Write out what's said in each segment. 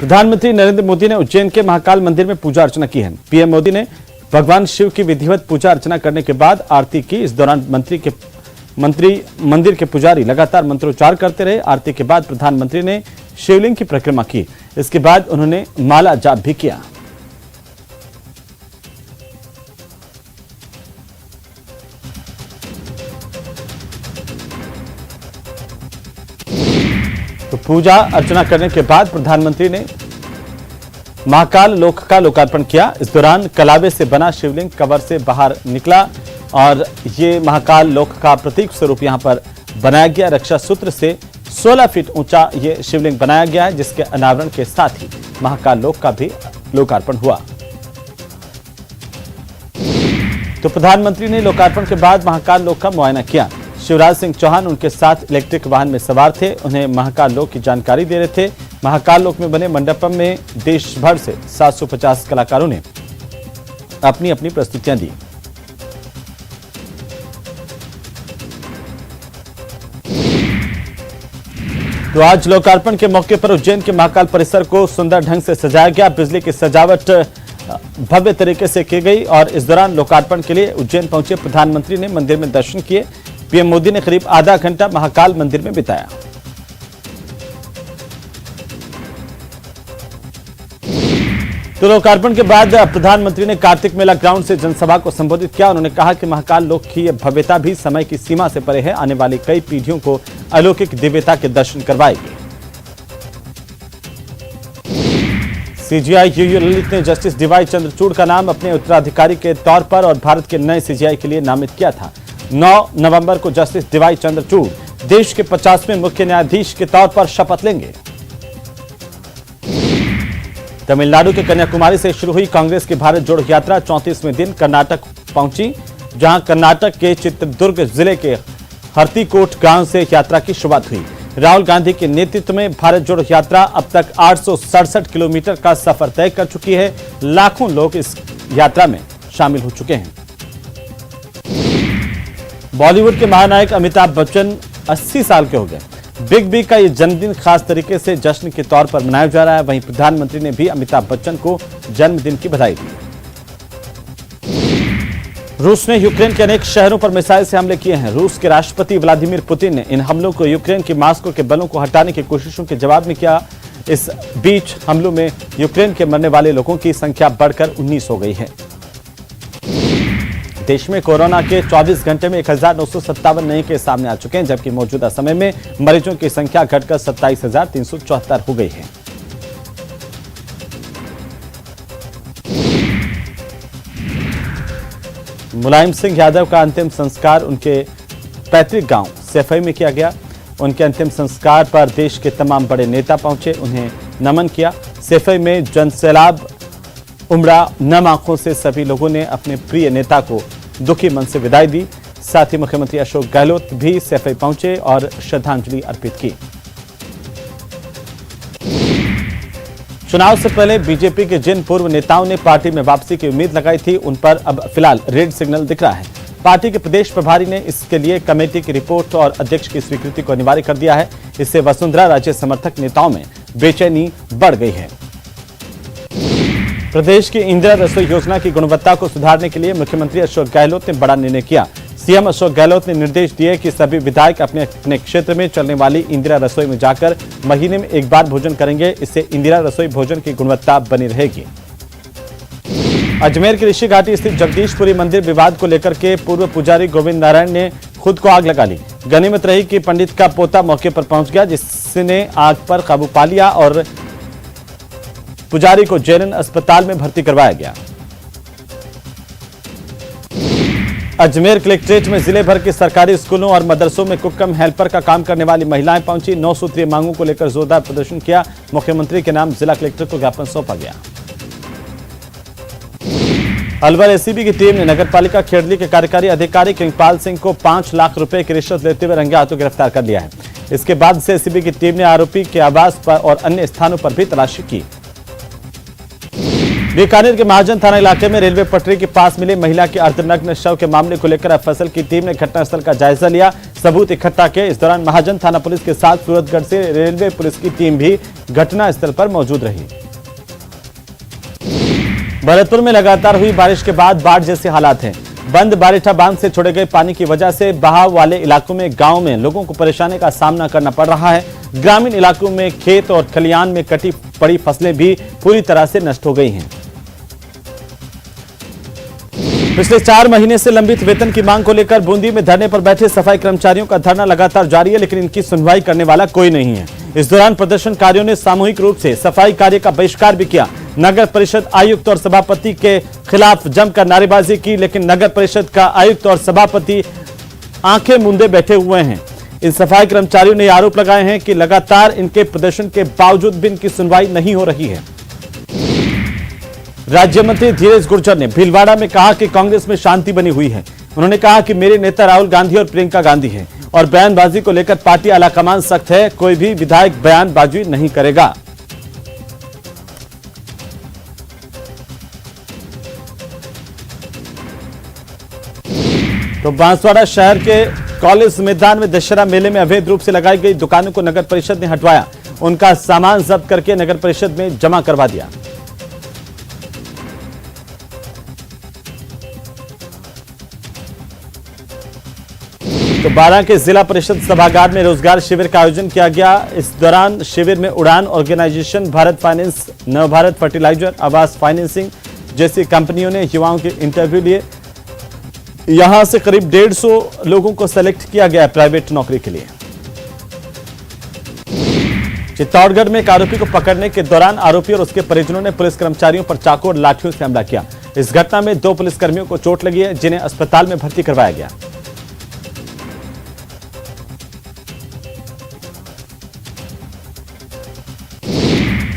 प्रधानमंत्री नरेंद्र मोदी ने उज्जैन के महाकाल मंदिर में पूजा अर्चना की है। पीएम मोदी ने भगवान शिव की विधिवत पूजा अर्चना करने के बाद आरती की। इस दौरान मंदिर के पुजारी लगातार मंत्रोच्चार करते रहे। आरती के बाद प्रधानमंत्री ने शिवलिंग की परिक्रमा की। इसके बाद उन्होंने माला जाप भी किया। तो पूजा अर्चना करने के बाद प्रधानमंत्री ने महाकाल लोक का लोकार्पण किया। इस दौरान कलावे से बना शिवलिंग कवर से बाहर निकला और ये महाकाल लोक का प्रतीक स्वरूप यहां पर बनाया गया। रक्षा सूत्र से 16 फीट ऊंचा ये शिवलिंग बनाया गया है, जिसके अनावरण के साथ ही महाकाल लोक का भी लोकार्पण हुआ। तो प्रधानमंत्री ने लोकार्पण के बाद महाकाल लोक का मुआयना किया। शिवराज सिंह चौहान उनके साथ इलेक्ट्रिक वाहन में सवार थे। उन्हें महाकाल लोक की जानकारी दे रहे थे। महाकाल लोक में बने मंडपम में देश भर से 750 कलाकारों ने अपनी अपनी प्रस्तुतियां दी। तो आज लोकार्पण के मौके पर उज्जैन के महाकाल परिसर को सुंदर ढंग से सजाया गया। बिजली की सजावट भव्य तरीके से की गई और इस दौरान लोकार्पण के लिए उज्जैन पहुंचे प्रधानमंत्री ने मंदिर में दर्शन किए। पीएम मोदी ने करीब आधा घंटा महाकाल मंदिर में बिताया। तो लोकार्पण के बाद प्रधानमंत्री ने कार्तिक मेला ग्राउंड से जनसभा को संबोधित किया। उन्होंने कहा कि महाकाल लोक की यह भव्यता भी समय की सीमा से परे है। आने वाली कई पीढ़ियों को अलौकिक दिव्यता के दर्शन करवाएगी। सीजीआई यूयू ललित ने जस्टिस डीवाई चंद्रचूड़ का नाम अपने उत्तराधिकारी के तौर पर और भारत के नए सीजीआई के लिए नामित किया था। 9 नवंबर को जस्टिस डीवाई चंद्रचूड़ देश के 50वें मुख्य न्यायाधीश के तौर पर शपथ लेंगे। तमिलनाडु के कन्याकुमारी से शुरू हुई कांग्रेस की भारत जोड़ो यात्रा 34वें दिन कर्नाटक पहुंची, जहां कर्नाटक के चित्रदुर्ग जिले के हरतीकोट गांव से यात्रा की शुरुआत हुई। राहुल गांधी के नेतृत्व में भारत जोड़ो यात्रा अब तक 867 किलोमीटर का सफर तय कर चुकी है। लाखों लोग इस यात्रा में शामिल हो चुके हैं। बॉलीवुड के महानायक अमिताभ बच्चन 80 साल के हो गए। बिग बी का ये जन्मदिन खास तरीके से जश्न के तौर पर मनाया जा रहा है। वहीं प्रधानमंत्री ने भी अमिताभ बच्चन को जन्मदिन की बधाई दी। रूस ने यूक्रेन के अनेक शहरों पर मिसाइल से हमले किए हैं। रूस के राष्ट्रपति व्लादिमीर पुतिन ने इन हमलों को यूक्रेन की मॉस्को के बलों को हटाने की कोशिशों के जवाब में किया। इस बीच हमलों में यूक्रेन के मरने वाले लोगों की संख्या बढ़कर 19 हो गई है। देश में कोरोना के 24 घंटे में 1957 नए केस सामने आ चुके हैं, जबकि मौजूदा समय में मरीजों की संख्या घटकर 27,374 हो गई है। मुलायम सिंह यादव का अंतिम संस्कार उनके पैतृक गांव सैफई में किया गया। उनके अंतिम संस्कार पर देश के तमाम बड़े नेता पहुंचे, उन्हें नमन किया। सैफई में जनसैलाब उमड़ा। नम आंखों से सभी लोगों ने अपने प्रिय नेता को दुखी मन से विदाई दी। साथ ही मुख्यमंत्री अशोक गहलोत भी सैफई पहुंचे और श्रद्धांजलि अर्पित की। चुनाव से पहले बीजेपी के जिन पूर्व नेताओं ने पार्टी में वापसी की उम्मीद लगाई थी, उन पर अब फिलहाल रेड सिग्नल दिख रहा है। पार्टी के प्रदेश प्रभारी ने इसके लिए कमेटी की रिपोर्ट और अध्यक्ष की स्वीकृति को अनिवार्य कर दिया है। इससे वसुंधरा राजे समर्थक नेताओं में बेचैनी बढ़ गई है। प्रदेश की इंदिरा रसोई योजना की गुणवत्ता को सुधारने के लिए मुख्यमंत्री अशोक गहलोत ने बड़ा निर्णय किया। सीएम अशोक गहलोत ने निर्देश दिए कि सभी विधायक अपने अपने क्षेत्र में चलने वाली इंदिरा रसोई में जाकर महीने में एक बार भोजन करेंगे। इससे इंदिरा रसोई भोजन की गुणवत्ता बनी रहेगी। अजमेर के ऋषि घाटी स्थित जगदीशपुरी मंदिर विवाद को लेकर के पूर्व पुजारी गोविंद नारायण ने खुद को आग लगा ली। गनीमत रही कि पंडित का पोता मौके पर पहुंच गया, जिसने आग पर काबू पा लिया और पुजारी को जेएनएन अस्पताल में भर्ती करवाया गया। अजमेर कलेक्ट्रेट में जिले भर के सरकारी स्कूलों और मदरसों में कुक कम हेल्पर का काम करने वाली महिलाएं पहुंची। 9 सूत्रीय मांगों को लेकर जोरदार प्रदर्शन किया। मुख्यमंत्री के नाम जिला कलेक्टर को ज्ञापन सौंपा गया। अलवर एसीबी की टीम ने नगरपालिका खेड़ली के कार्यकारी अधिकारी किंगपाल सिंह को 5 लाख रुपए की रिश्वत लेते हुए रंगे हाथों गिरफ्तार कर लिया है। इसके बाद से एसीबी की टीम ने आरोपी के आवास पर और अन्य स्थानों पर भी तलाशी की। बीकानेर के महाजन थाना इलाके में रेलवे पटरी के पास मिली महिला के अर्धनग्न शव के मामले को लेकर एफएसएल की टीम ने घटनास्थल का जायजा लिया, सबूत इकट्ठा किए। इस दौरान महाजन थाना पुलिस के साथ सूरतगढ़ से रेलवे पुलिस की टीम भी घटनास्थल पर मौजूद रही। भरतपुर में लगातार हुई बारिश के बाद बाढ़ जैसे हालात हैं। बंद बारिठा बांध से छोड़े गए पानी की वजह से बहाव वाले इलाकों में गांव में लोगों को परेशानी का सामना करना पड़ रहा है। ग्रामीण इलाकों में खेत और खलियान में कटी पड़ी फसलें भी पूरी तरह से नष्ट हो गई हैं। पिछले 4 महीने से लंबित वेतन की मांग को लेकर बूंदी में धरने पर बैठे सफाई कर्मचारियों का धरना लगातार जारी है, लेकिन इनकी सुनवाई करने वाला कोई नहीं है। इस दौरान प्रदर्शनकारियों ने सामूहिक रूप से सफाई कार्य का बहिष्कार भी किया। नगर परिषद आयुक्त और सभापति के खिलाफ जमकर नारेबाजी की, लेकिन नगर परिषद का आयुक्त और सभापति आंखें मूंदे बैठे हुए हैं। इन सफाई कर्मचारियों ने आरोप लगाए हैं कि लगातार इनके प्रदर्शन के बावजूद भी इनकी सुनवाई नहीं हो रही है। राज्य मंत्री धीरज गुर्जर ने भीलवाड़ा में कहा कि कांग्रेस में शांति बनी हुई है। उन्होंने कहा कि मेरे नेता राहुल गांधी और प्रियंका गांधी हैं और बयानबाजी को लेकर पार्टी आलाकमान सख्त है, कोई भी विधायक बयानबाजी नहीं करेगा। तो बांसवाड़ा शहर के कॉलेज मैदान में दशहरा मेले में अवैध रूप से लगाई गई दुकानों को नगर परिषद ने हटवाया। उनका सामान जब्त करके नगर परिषद में जमा करवा दिया। तो 12 के जिला परिषद सभागार में रोजगार शिविर का आयोजन किया गया। इस दौरान शिविर में Udaan organisation, Bharat finance, Navbharat fertiliser, Aavas financing जैसी कंपनियों ने युवाओं के इंटरव्यू लिए। यहां से करीब 150 लोगों को सेलेक्ट किया गया प्राइवेट नौकरी के लिए। चित्तौड़गढ़ में एक आरोपी को पकड़ने के दौरान आरोपी और उसके परिजनों ने पुलिस कर्मचारियों पर चाकू और लाठियों से हमला किया। इस घटना में 2 पुलिसकर्मियों को चोट लगी है, जिन्हें अस्पताल में भर्ती करवाया गया।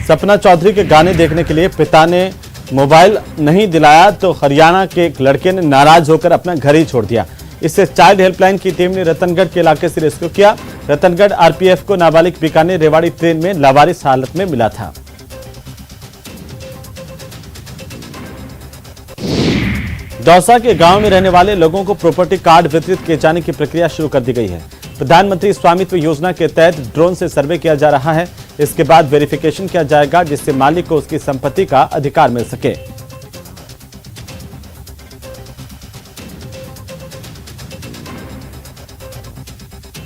सपना चौधरी के गाने देखने के लिए पिता ने मोबाइल नहीं दिलाया तो हरियाणा के एक लड़के ने नाराज होकर अपना घर ही छोड़ दिया। इससे चाइल्ड हेल्पलाइन की टीम ने रतनगढ़ के इलाके से रेस्क्यू किया। रतनगढ़ आरपीएफ को नाबालिग बीकानेर रेवाड़ी ट्रेन में लावारिस हालत में मिला था। दौसा के गांव में रहने वाले लोगों को प्रॉपर्टी कार्ड वितरित किए जाने की प्रक्रिया शुरू कर दी गई है। प्रधानमंत्री स्वामित्व योजना के तहत ड्रोन से सर्वे किया जा रहा है। इसके बाद वेरिफिकेशन किया जाएगा, जिससे मालिक को उसकी संपत्ति का अधिकार मिल सके।